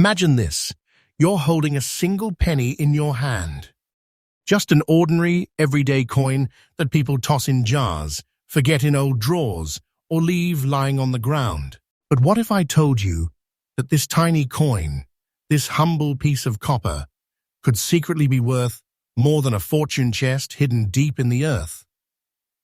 Imagine this. You're holding a single penny in your hand. Just an ordinary, everyday coin that people toss in jars, forget in old drawers, or leave lying on the ground. But what if I told you that this tiny coin, this humble piece of copper, could secretly be worth more than a fortune chest hidden deep in the earth?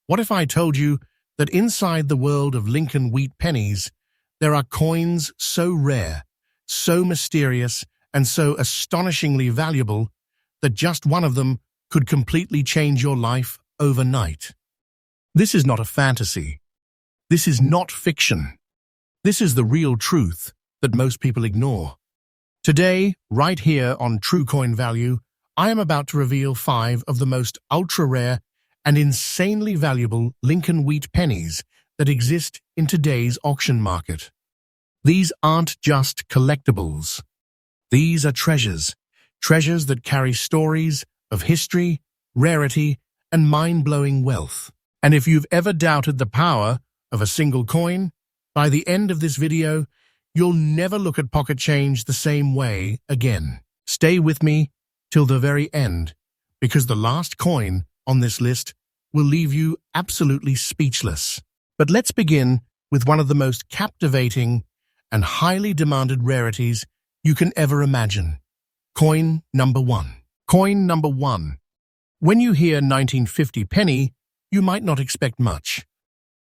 What if I told you that inside the world of Lincoln wheat pennies, there are coins so rare, so mysterious, and so astonishingly valuable that just one of them could completely change your life overnight? This is not a fantasy. This is not fiction. This is the real truth that most people ignore. Today, right here on True Coin Value, I am about to reveal 5 of the most ultra-rare and insanely valuable Lincoln wheat pennies that exist in today's auction market. These aren't just collectibles. These are treasures that carry stories of history, rarity, and mind-blowing wealth. And if you've ever doubted the power of a single coin, by the end of this video, you'll never look at pocket change the same way again. Stay with me till the very end, because the last coin on this list will leave you absolutely speechless. But let's begin with one of the most captivating and highly demanded rarities you can ever imagine. Coin number 1. Coin number 1. When you hear 1950 penny, you might not expect much.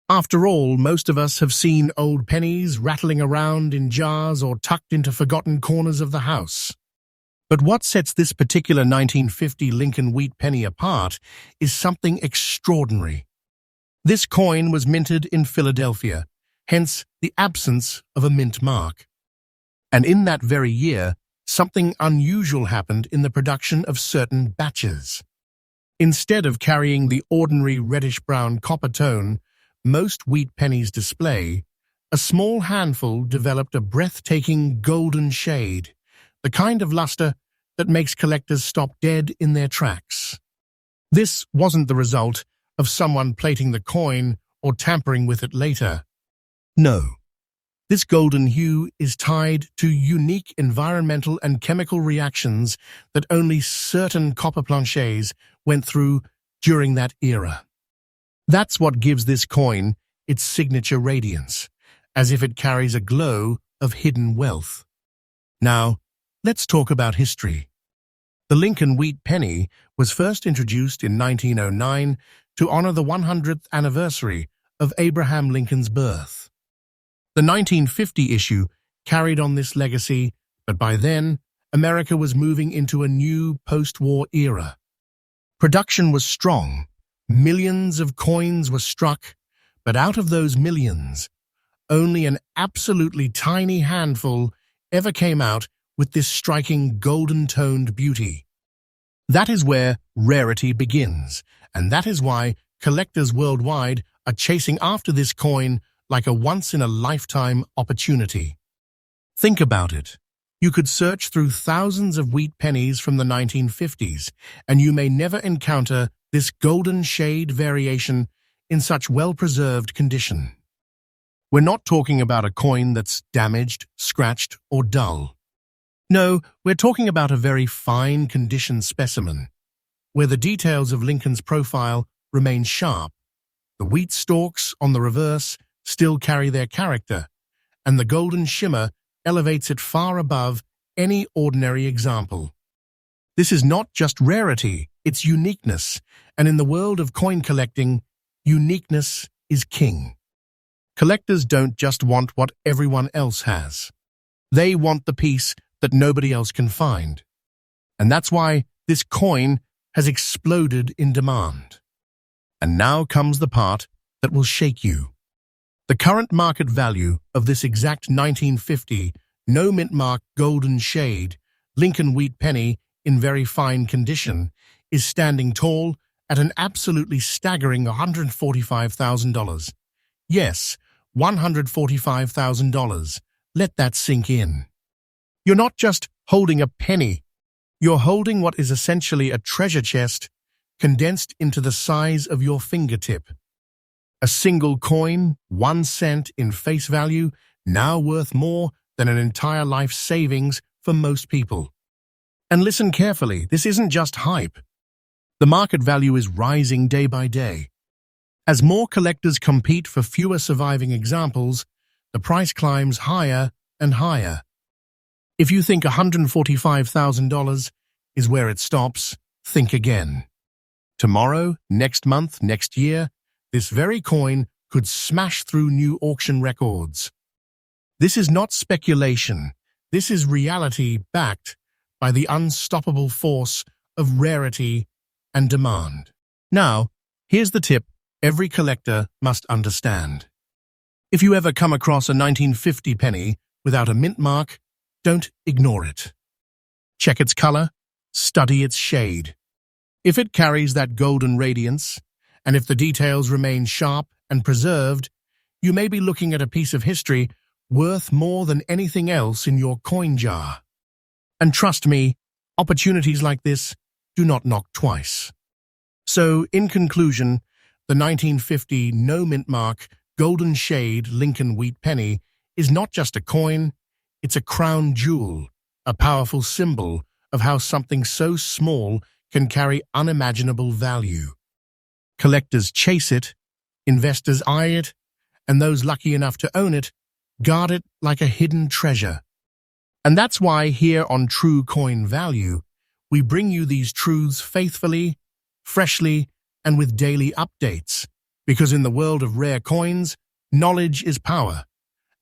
After all, most of us have seen old pennies rattling around in jars or tucked into forgotten corners of the house. But what sets this particular 1950 Lincoln wheat penny apart is something extraordinary. This coin was minted in Philadelphia, hence the absence of a mint mark. And in that very year, something unusual happened in the production of certain batches. Instead of carrying the ordinary reddish-brown copper tone most wheat pennies display, a small handful developed a breathtaking golden shade, the kind of luster that makes collectors stop dead in their tracks. This wasn't the result of someone plating the coin or tampering with it later. No. This golden hue is tied to unique environmental and chemical reactions that only certain copper planchets went through during that era. That's what gives this coin its signature radiance, as if it carries a glow of hidden wealth. Now, let's talk about history. The Lincoln wheat penny was first introduced in 1909 to honor the 100th anniversary of Abraham Lincoln's birth. The 1950 issue carried on this legacy, but by then, America was moving into a new post-war era. Production was strong. Millions of coins were struck, but out of those millions, only an absolutely tiny handful ever came out with this striking golden-toned beauty. That is where rarity begins, and that is why collectors worldwide are chasing after this coin like a once-in-a-lifetime opportunity. Think about it. You could search through thousands of wheat pennies from the 1950s, and you may never encounter this golden shade variation in such well-preserved condition. We're not talking about a coin that's damaged, scratched, or dull. No, we're talking about a very fine condition specimen, where the details of Lincoln's profile remain sharp. The wheat stalks on the reverse still carry their character, and the golden shimmer elevates it far above any ordinary example. This is not just rarity, it's uniqueness, and in the world of coin collecting, uniqueness is king. Collectors don't just want what everyone else has. They want the piece that nobody else can find. And that's why this coin has exploded in demand. And now comes the part that will shake you. The current market value of this exact 1950 no-mint mark golden shade Lincoln wheat penny in very fine condition is standing tall at an absolutely staggering $145,000. Yes, $145,000. Let that sink in. You're not just holding a penny. You're holding what is essentially a treasure chest condensed into the size of your fingertip. A single coin, 1 cent in face value, now worth more than an entire life savings for most people. And listen carefully, this isn't just hype. The market value is rising day by day. As more collectors compete for fewer surviving examples, the price climbs higher and higher. If you think $145,000 is where it stops, think again. Tomorrow, next month, next year, this very coin could smash through new auction records. This is not speculation. This is reality backed by the unstoppable force of rarity and demand. Now, here's the tip every collector must understand. If you ever come across a 1950 penny without a mint mark, don't ignore it. Check its color, study its shade. If it carries that golden radiance, and if the details remain sharp and preserved, you may be looking at a piece of history worth more than anything else in your coin jar. And trust me, opportunities like this do not knock twice. So, in conclusion, the 1950 no mint mark golden shade Lincoln wheat penny is not just a coin, it's a crown jewel, a powerful symbol of how something so small can carry unimaginable value. Collectors chase it, investors eye it, and those lucky enough to own it guard it like a hidden treasure. And that's why here on True Coin Value, we bring you these truths faithfully, freshly, and with daily updates. Because in the world of rare coins, knowledge is power,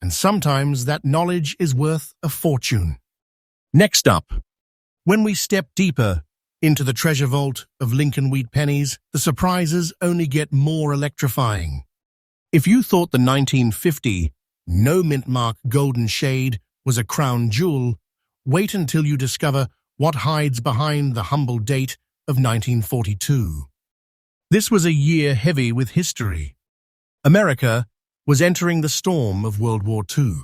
and sometimes that knowledge is worth a fortune. Next up, when we step deeper into the treasure vault of Lincoln wheat pennies, the surprises only get more electrifying. If you thought the 1950 no mint mark golden shade was a crown jewel, wait until you discover what hides behind the humble date of 1942. This was a year heavy with history. America was entering the storm of World War II.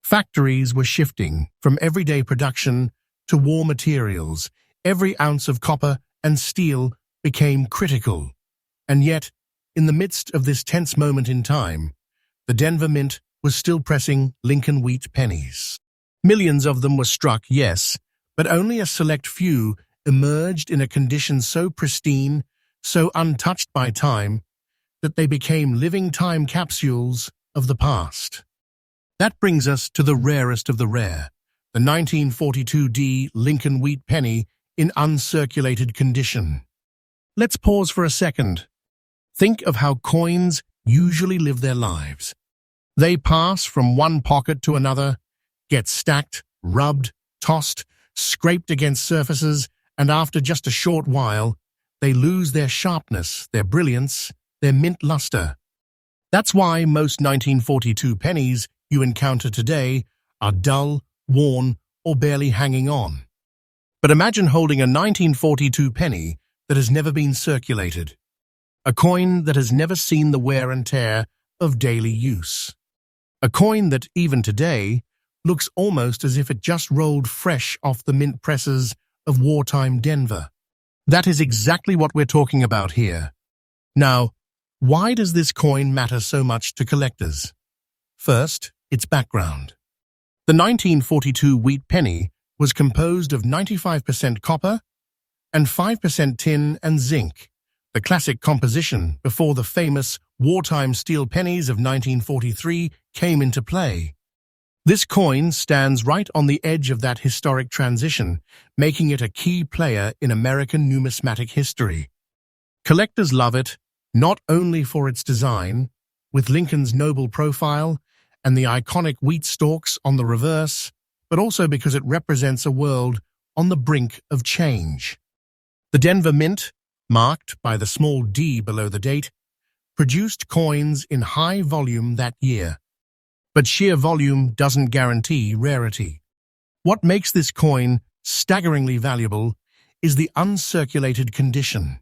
Factories were shifting from everyday production to war materials. Every ounce of copper and steel became critical. And yet, in the midst of this tense moment in time, the Denver Mint was still pressing Lincoln wheat pennies. Millions of them were struck, yes, but only a select few emerged in a condition so pristine, so untouched by time, that they became living time capsules of the past. That brings us to the rarest of the rare, the 1942D Lincoln wheat penny in uncirculated condition. Let's pause for a second. Think of how coins usually live their lives. They pass from one pocket to another, get stacked, rubbed, tossed, scraped against surfaces, and after just a short while, they lose their sharpness, their brilliance, their mint luster. That's why most 1942 pennies you encounter today are dull, worn, or barely hanging on. But imagine holding a 1942 penny that has never been circulated, a coin that has never seen the wear and tear of daily use, a coin that, even today, looks almost as if it just rolled fresh off the mint presses of wartime Denver. That is exactly what we're talking about here. Now, why does this coin matter so much to collectors? First, its background. The 1942 wheat penny was composed of 95% copper and 5% tin and zinc, the classic composition before the famous wartime steel pennies of 1943 came into play. This coin stands right on the edge of that historic transition, making it a key player in American numismatic history. Collectors love it, not only for its design, with Lincoln's noble profile and the iconic wheat stalks on the reverse, but also because it represents a world on the brink of change. The Denver Mint, marked by the small d below the date, produced coins in high volume that year. But sheer volume doesn't guarantee rarity. What makes this coin staggeringly valuable is the uncirculated condition.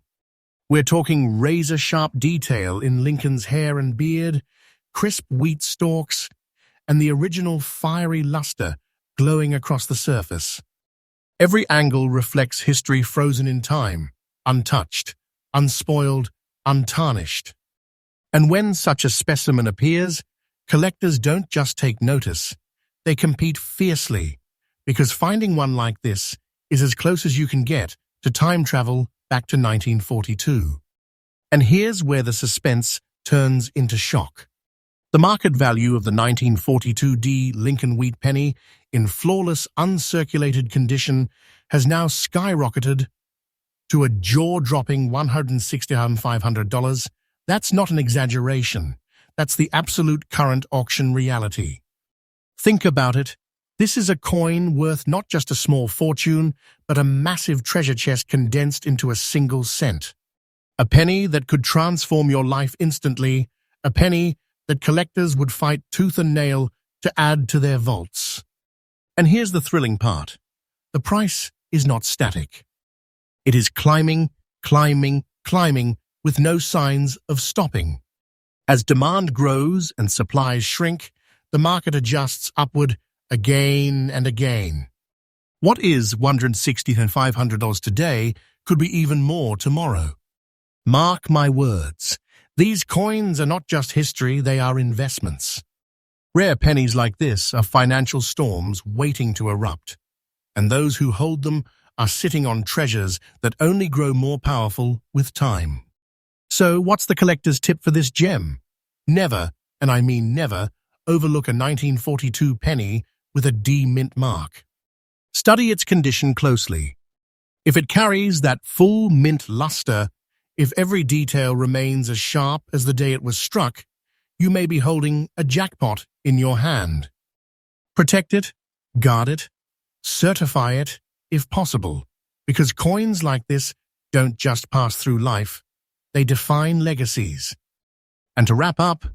We're talking razor-sharp detail in Lincoln's hair and beard, crisp wheat stalks, and the original fiery luster glowing across the surface. Every angle reflects history frozen in time, untouched, unspoiled, untarnished. And when such a specimen appears, collectors don't just take notice, they compete fiercely, because finding one like this is as close as you can get to time travel back to 1942. And here's where the suspense turns into shock. The market value of the 1942D Lincoln wheat penny in flawless, uncirculated condition has now skyrocketed to a jaw-dropping $160,500. That's not an exaggeration. That's the absolute current auction reality. Think about it. This is a coin worth not just a small fortune, but a massive treasure chest condensed into a single cent. A penny that could transform your life instantly, a penny that collectors would fight tooth and nail to add to their vaults. And here's the thrilling part. The price is not static. It is climbing, climbing, climbing with no signs of stopping. As demand grows and supplies shrink, the market adjusts upward again and again. What is $160,500 today could be even more tomorrow. Mark my words. These coins are not just history, they are investments. Rare pennies like this are financial storms waiting to erupt, and those who hold them are sitting on treasures that only grow more powerful with time. So what's the collector's tip for this gem? Never, and I mean never, overlook a 1942 penny with a D mint mark. Study its condition closely. If it carries that full mint luster, if every detail remains as sharp as the day it was struck, you may be holding a jackpot in your hand. Protect it, guard it, certify it if possible, because coins like this don't just pass through life, they define legacies. And to wrap up,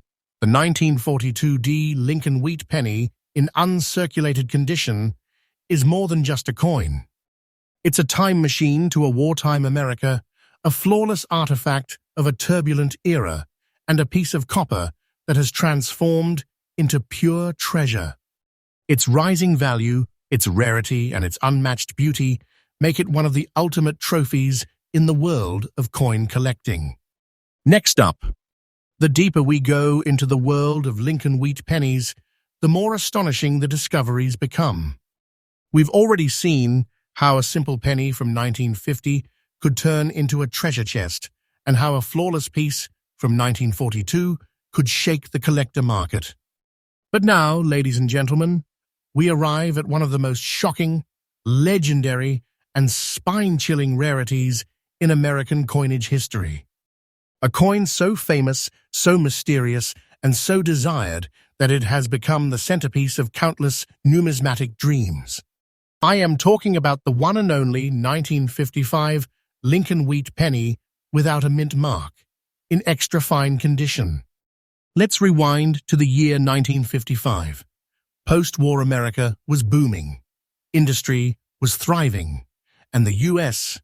the 1942D Lincoln wheat penny in uncirculated condition is more than just a coin. It's a time machine to a wartime America, a flawless artifact of a turbulent era, and a piece of copper that has transformed into pure treasure. Its rising value, its rarity, and its unmatched beauty make it one of the ultimate trophies in the world of coin collecting. Next up, the deeper we go into the world of Lincoln wheat pennies, the more astonishing the discoveries become. We've already seen how a simple penny from 1950 could turn into a treasure chest, and how a flawless piece from 1942 could shake the collector market. But now, ladies and gentlemen, we arrive at one of the most shocking, legendary, and spine-chilling rarities in American coinage history. A coin so famous, so mysterious, and so desired that it has become the centerpiece of countless numismatic dreams. I am talking about the one and only 1955 Lincoln wheat penny without a mint mark, in extra fine condition. Let's rewind to the year 1955. Post-war America was booming. Industry was thriving. And the U.S.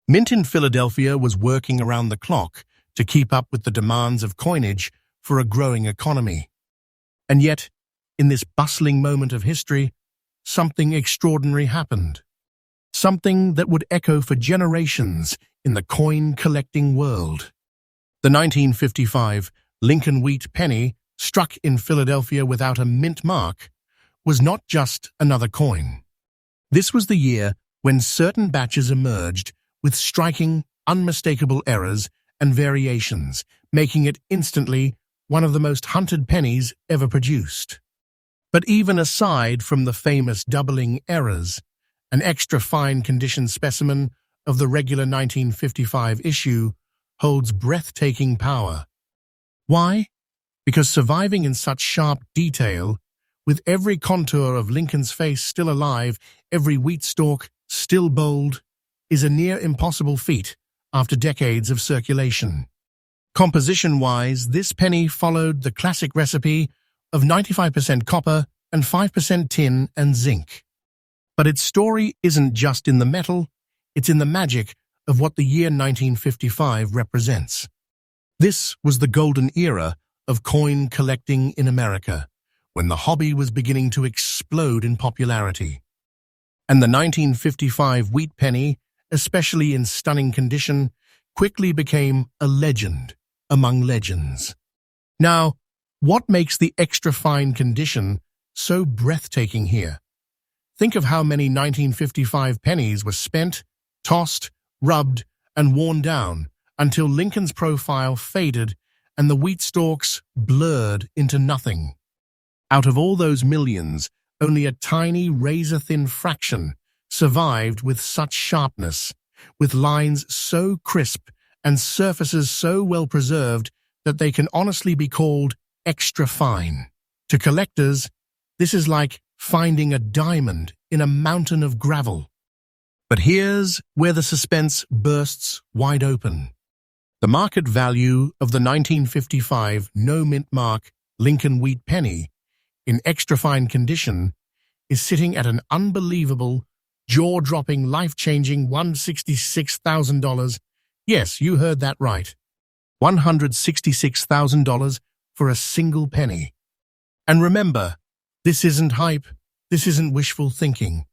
Mint in Philadelphia was working around the clock to keep up with the demands of coinage for a growing economy. And yet, in this bustling moment of history, something extraordinary happened. Something that would echo for generations in the coin-collecting world. The 1955 Lincoln wheat penny, struck in Philadelphia without a mint mark, was not just another coin. This was the year when certain batches emerged with striking, unmistakable errors and variations, making it instantly one of the most hunted pennies ever produced. But even aside from the famous doubling errors, an extra fine condition specimen of the regular 1955 issue holds breathtaking power. Why? Because surviving in such sharp detail, with every contour of Lincoln's face still alive, every wheat stalk still bold, is a near impossible feat after decades of circulation. Composition-wise, this penny followed the classic recipe of 95% copper and 5% tin and zinc. But its story isn't just in the metal, it's in the magic of what the year 1955 represents. This was the golden era of coin collecting in America, when the hobby was beginning to explode in popularity. And the 1955 wheat penny, especially in stunning condition, quickly became a legend among legends. Now, what makes the extra fine condition so breathtaking here? Think of how many 1955 pennies were spent, tossed, rubbed, and worn down until Lincoln's profile faded and the wheat stalks blurred into nothing. Out of all those millions, only a tiny razor-thin fraction survived with such sharpness, with lines so crisp and surfaces so well preserved that they can honestly be called extra fine. To collectors, this is like finding a diamond in a mountain of gravel. But here's where the suspense bursts wide open. The market value of the 1955 no-mint mark Lincoln wheat penny in extra fine condition is sitting at an unbelievable, jaw-dropping, life-changing $166,000. Yes, you heard that right. $166,000 for a single penny. And remember, this isn't hype, this isn't wishful thinking.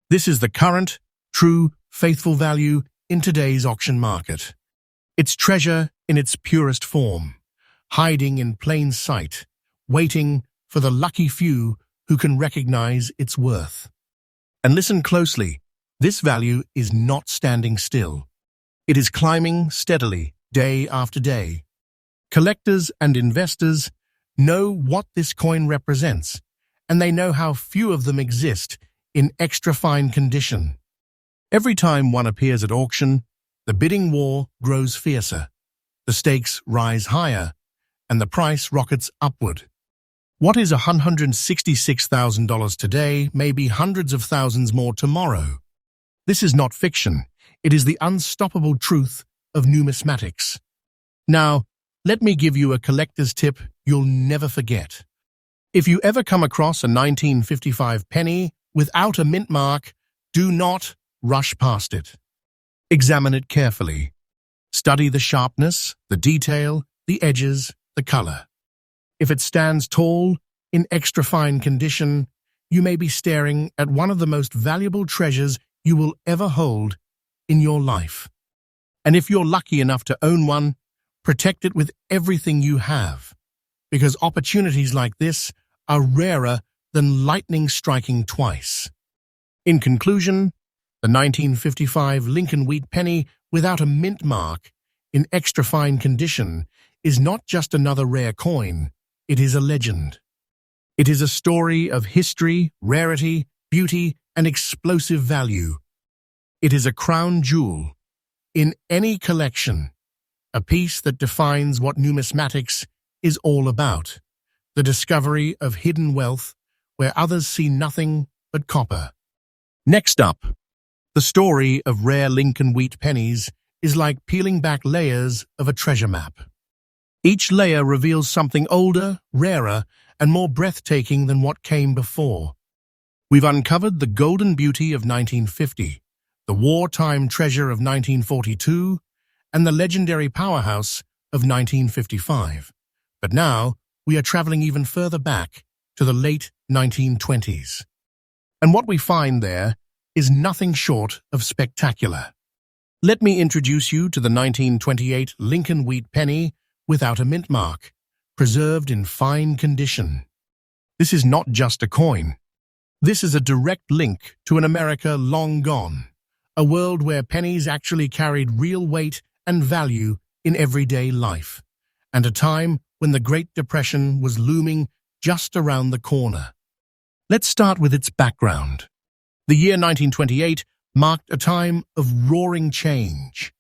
This is the current, true, faithful value in today's auction market. It's treasure in its purest form, hiding in plain sight, waiting for the lucky few who can recognize its worth. And listen closely, this value is not standing still. It is climbing steadily, day after day. Collectors and investors know what this coin represents, and they know how few of them exist in extra fine condition. Every time one appears at auction, the bidding war grows fiercer, the stakes rise higher, and the price rockets upward. What is $166,000 today may be hundreds of thousands more tomorrow. This is not fiction. It is the unstoppable truth of numismatics. Now, let me give you a collector's tip you'll never forget. If you ever come across a 1955 penny without a mint mark, do not rush past it. Examine it carefully. Study the sharpness, the detail, the edges, the color. If it stands tall, in extra fine condition, you may be staring at one of the most valuable treasures you will ever hold in your life. And if you're lucky enough to own one, protect it with everything you have, because opportunities like this are rarer than lightning striking twice. In conclusion, the 1955 Lincoln wheat penny without a mint mark, in extra fine condition, is not just another rare coin, it is a legend. It is a story of history, rarity, beauty, and explosive value. It is a crown jewel in any collection, a piece that defines what numismatics is all about, the discovery of hidden wealth where others see nothing but copper. Next up, the story of rare Lincoln wheat pennies is like peeling back layers of a treasure map. Each layer reveals something older, rarer, and more breathtaking than what came before. We've uncovered the golden beauty of 1950, the wartime treasure of 1942, and the legendary powerhouse of 1955. But now, we are traveling even further back to the late 1920s. And what we find there is nothing short of spectacular. Let me introduce you to the 1928 Lincoln wheat penny without a mint mark, preserved in fine condition. This is not just a coin. This is a direct link to an America long gone, a world where pennies actually carried real weight and value in everyday life, and a time when the Great Depression was looming just around the corner. Let's start with its background. The year 1928 marked a time of roaring change.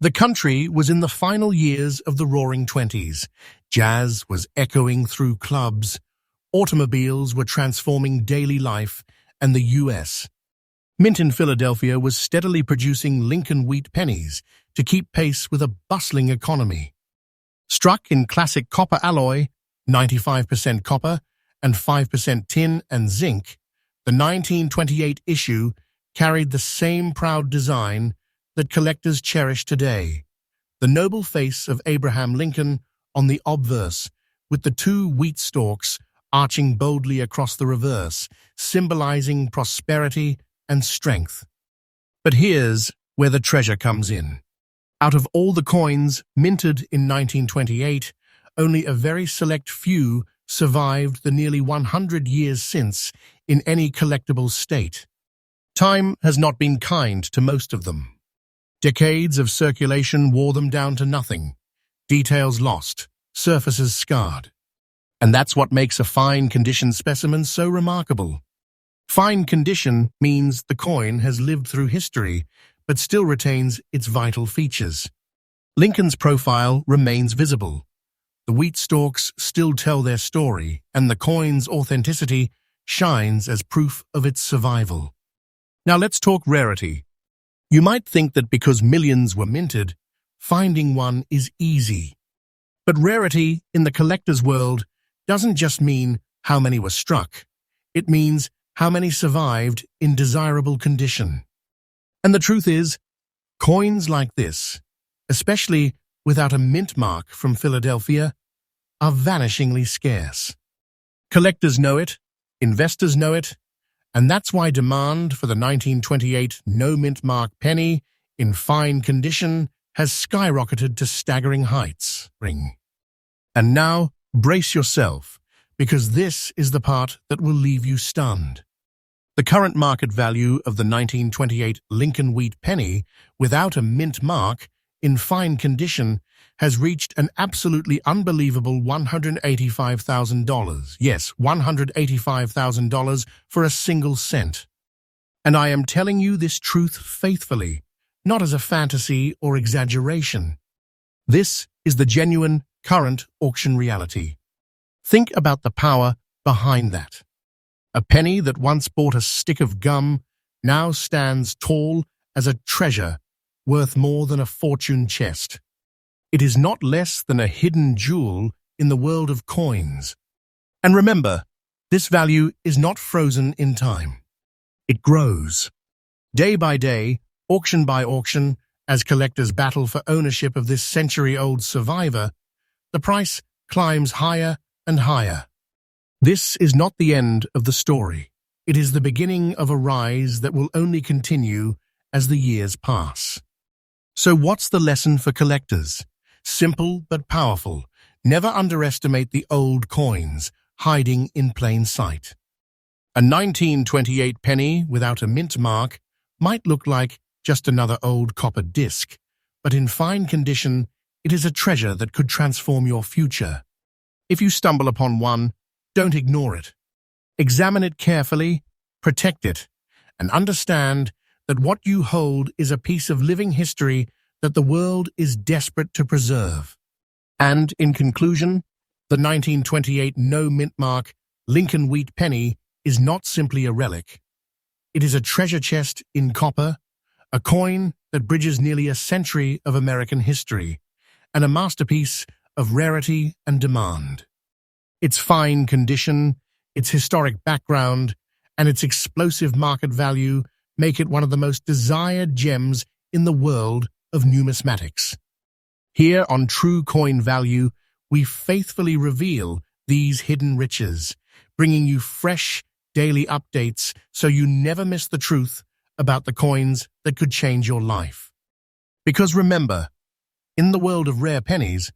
The country was in the final years of the Roaring Twenties. Jazz was echoing through clubs, automobiles were transforming daily life, and the U.S. Mint in Philadelphia was steadily producing Lincoln wheat pennies to keep pace with a bustling economy. Struck in classic copper alloy, 95% copper and 5% tin and zinc, the 1928 issue carried the same proud design that collectors cherish today. The noble face of Abraham Lincoln on the obverse, with the two wheat stalks arching boldly across the reverse, symbolizing prosperity and strength. But here's where the treasure comes in. Out of all the coins minted in 1928, only a very select few survived the nearly 100 years since, in any collectible state. Time has not been kind to most of them. Decades of circulation wore them down to nothing. Details lost, surfaces scarred. And that's what makes a fine-condition specimen so remarkable. Fine condition means the coin has lived through history, but still retains its vital features. Lincoln's profile remains visible. The wheat stalks still tell their story, and the coin's authenticity shines as proof of its survival. Now let's talk rarity. You might think that because millions were minted, finding one is easy. But rarity in the collector's world doesn't just mean how many were struck. It means how many survived in desirable condition. And the truth is, coins like this, especially without a mint mark from Philadelphia, are vanishingly scarce. Collectors know it, investors know it, and that's why demand for the 1928 no-mint mark penny in fine condition has skyrocketed to staggering heights. And now, brace yourself, because this is the part that will leave you stunned. The current market value of the 1928 Lincoln wheat penny without a mint mark in fine condition has reached an absolutely unbelievable $185,000. Yes, $185,000 for a single cent. And I am telling you this truth faithfully, not as a fantasy or exaggeration. This is the genuine, current auction reality. Think about the power behind that. A penny that once bought a stick of gum now stands tall as a treasure worth more than a fortune chest. It is not less than a hidden jewel in the world of coins. And remember, this value is not frozen in time. It grows. Day by day, auction by auction, as collectors battle for ownership of this century-old survivor, the price climbs higher and higher. This is not the end of the story. It is the beginning of a rise that will only continue as the years pass. So what's the lesson for collectors? Simple but powerful. Never underestimate the old coins hiding in plain sight. A 1928 penny without a mint mark might look like just another old copper disc, but in fine condition, it is a treasure that could transform your future. If you stumble upon one, don't ignore it. Examine it carefully, protect it, and understand that what you hold is a piece of living history that the world is desperate to preserve. And, in conclusion, the 1928 no-mint mark Lincoln wheat penny is not simply a relic. It is a treasure chest in copper, a coin that bridges nearly a century of American history, and a masterpiece of rarity and demand. Its fine condition, its historic background, and its explosive market value make it one of the most desired gems in the world of numismatics. Here on True Coin Value, we faithfully reveal these hidden riches, bringing you fresh, daily updates so you never miss the truth about the coins that could change your life. Because remember, in the world of rare pennies,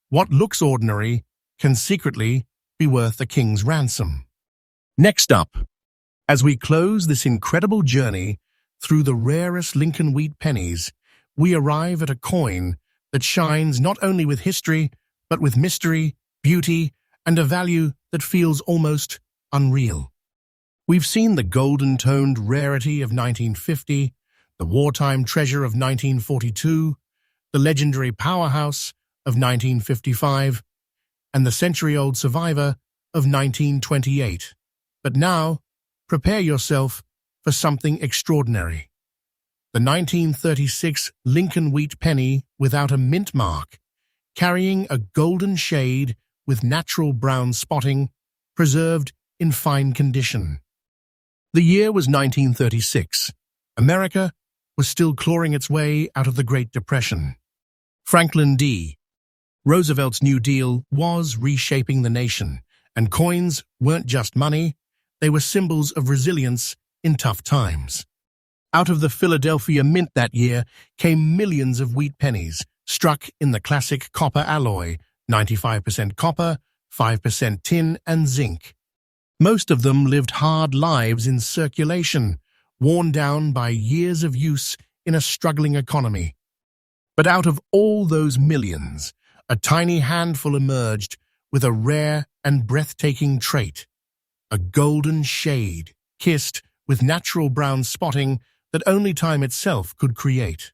what looks ordinary can secretly be worth a king's ransom. Next up, as we close this incredible journey through the rarest Lincoln wheat pennies, we arrive at a coin that shines not only with history, but with mystery, beauty, and a value that feels almost unreal. We've seen the golden-toned rarity of 1950, the wartime treasure of 1942, the legendary powerhouse of 1955, and the century-old survivor of 1928. But now, prepare yourself for something extraordinary. The 1936 Lincoln wheat penny without a mint mark, carrying a golden shade with natural brown spotting, preserved in fine condition. The year was 1936. America was still clawing its way out of the Great Depression. Franklin D. Roosevelt's New Deal was reshaping the nation, and coins weren't just money, they were symbols of resilience in tough times. Out of the Philadelphia Mint that year came millions of wheat pennies, struck in the classic copper alloy, 95% copper, 5% tin and zinc. Most of them lived hard lives in circulation, worn down by years of use in a struggling economy. But out of all those millions, a tiny handful emerged with a rare and breathtaking trait, a golden shade, kissed with natural brown spotting that only time itself could create.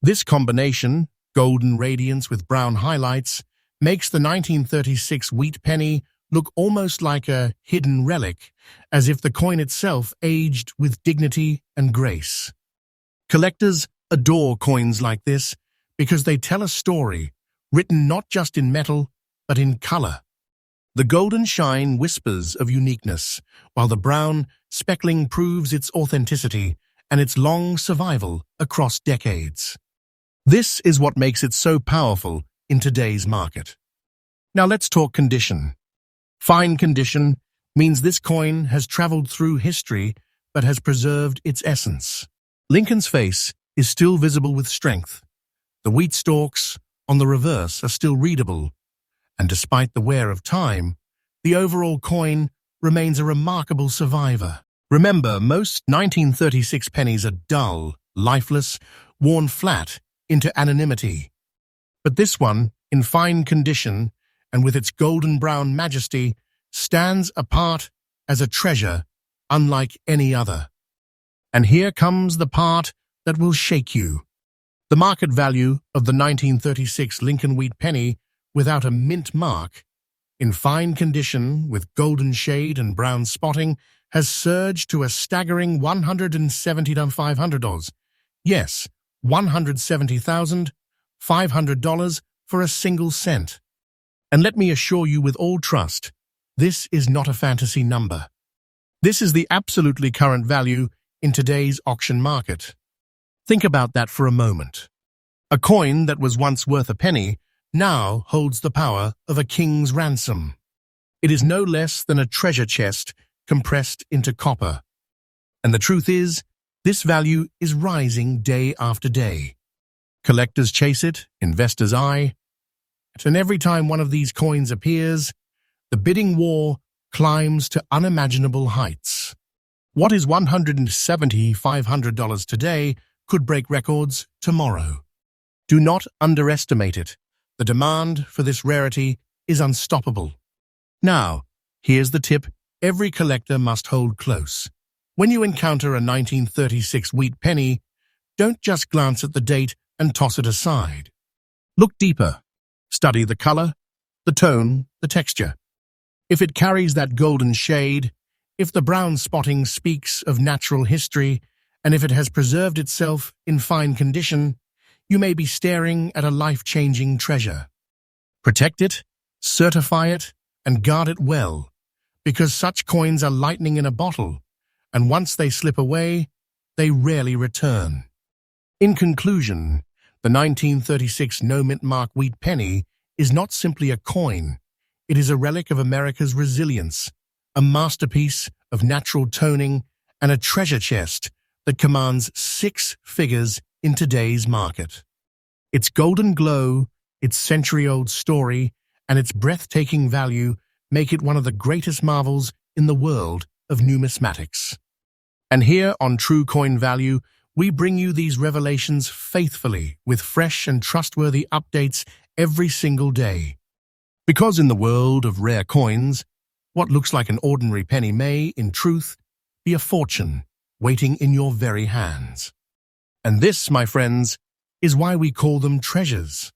This combination, golden radiance with brown highlights, makes the 1936 wheat penny look almost like a hidden relic, as if the coin itself aged with dignity and grace. Collectors adore coins like this because they tell a story, written not just in metal, but in color. The golden shine whispers of uniqueness, while the brown speckling proves its authenticity and its long survival across decades. This is what makes it so powerful in today's market. Now let's talk condition. Fine condition means this coin has traveled through history but has preserved its essence. Lincoln's face is still visible with strength. The wheat stalks on the reverse are still readable, and despite the wear of time, the overall coin remains a remarkable survivor. Remember, most 1936 pennies are dull, lifeless, worn flat into anonymity. But this one, in fine condition and with its golden brown majesty, stands apart as a treasure unlike any other. And here comes the part that will shake you. The market value of the 1936 Lincoln wheat penny without a mint mark, in fine condition with golden shade and brown spotting, has surged to a staggering $170,500. Yes, $170,500 for a single cent. And let me assure you with all trust, this is not a fantasy number. This is the absolutely current value in today's auction market. Think about that for a moment. A coin that was once worth a penny now holds the power of a king's ransom. It is no less than a treasure chest compressed into copper. And the truth is, this value is rising day after day. Collectors chase it, investors eye, and every time one of these coins appears, the bidding war climbs to unimaginable heights. What is $170,500 today could break records tomorrow. Do not underestimate it. The demand for this rarity is unstoppable. Now, here's the tip every collector must hold close. When you encounter a 1936 wheat penny, don't just glance at the date and toss it aside. Look deeper. Study the color, the tone, the texture. If it carries that golden shade, if the brown spotting speaks of natural history, and if it has preserved itself in fine condition, you may be staring at a life-changing treasure. Protect it, certify it, and guard it well, because such coins are lightning in a bottle, and once they slip away, they rarely return. In conclusion, the 1936 no-mint mark wheat penny is not simply a coin. It is a relic of America's resilience, a masterpiece of natural toning, and a treasure chest that commands 6 figures in today's market. Its golden glow, its century-old story, and its breathtaking value make it one of the greatest marvels in the world of numismatics. And here on True Coin Value, we bring you these revelations faithfully with fresh and trustworthy updates every single day. Because in the world of rare coins, what looks like an ordinary penny may, in truth, be a fortune waiting in your very hands. And this, my friends, is why we call them treasures.